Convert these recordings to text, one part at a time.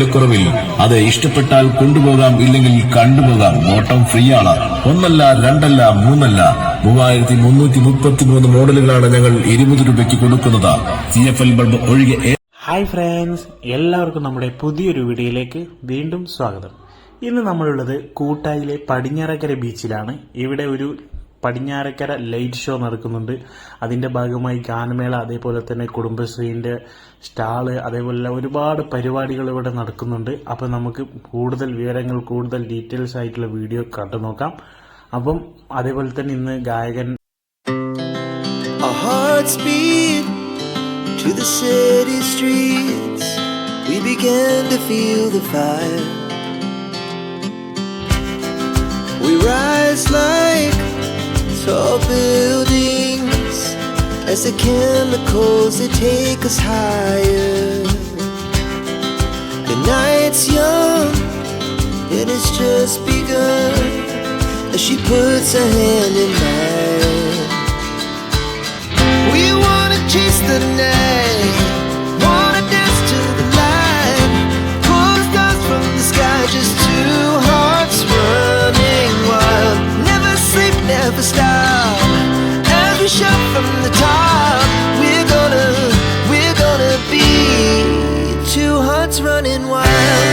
വിലക്കുറവിൽ. അത് ഇഷ്ടപ്പെട്ടാൽ കൊണ്ടുപോകാം, ഇല്ലെങ്കിൽ കണ്ടുപോകാം. ഓട്ടം ഫ്രീ ആണ്. 1 അല്ല 2 അല്ല 3 അല്ല 3333 മോഡലുകളാണ് ഞങ്ങൾ 20 രൂപയ്ക്ക് കൊടുക്കുന്നത്. CFL ബൾബ് ഒഴികെ. ഹായ് ഫ്രണ്ട്സ്, എല്ലാവർക്കും നമ്മുടെ പുതിയൊരു വീഡിയോയിലേക്ക് വീണ്ടും സ്വാഗതം. ഇന്ന് നമ്മളുള്ളത് കൂട്ടായിലെ പടിഞ്ഞാറക്കര ബീച്ചിലാണ്. ഇവിടെ ഒരു പടിഞ്ഞാറക്കര ലൈറ്റ് ഷോ നടക്കുന്നുണ്ട്. അതിന്റെ ഭാഗമായി ഗാനമേള, അതേപോലെ തന്നെ കുടുംബശ്രീന്റെ സ്റ്റാള്, അതേപോലെ ഒരുപാട് പരിപാടികൾ ഇവിടെ നടക്കുന്നുണ്ട്. അപ്പം നമുക്ക് കൂടുതൽ വിവരങ്ങൾ, കൂടുതൽ ഡീറ്റെയിൽസ് ആയിട്ടുള്ള വീഡിയോ കണ്ടു നോക്കാം. അപ്പം അതേപോലെ തന്നെ ഇന്ന് ഗായകൻ To the city streets, we began to feel the fire. We rise like tall buildings as the chemicals, they take us higher. The night's young and it's just begun as she puts her hand in mine. We wanna chase the night, wanna dance to the light, pull stars from the sky, just two hearts running wild. Never sleep, never stop, as we shout from the top. We're gonna be two hearts running wild.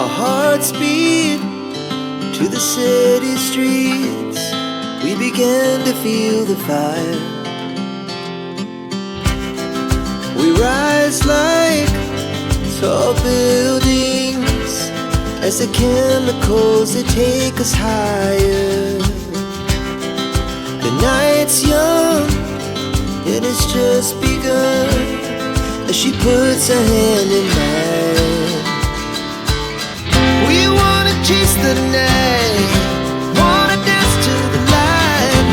our hearts beat to the city streets. We began to feel the fire. We rise like tall buildings as the chemicals that take us higher. The night's young, it has just begun as she puts her hand in mine. We wanna chase the night, wanna dance to the light,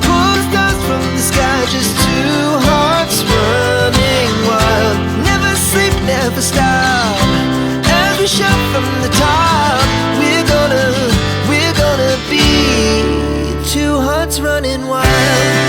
pull the stars from the sky, just two hearts running wild. Never sleep, never stop, as we shout from the top. We're gonna be two hearts running wild.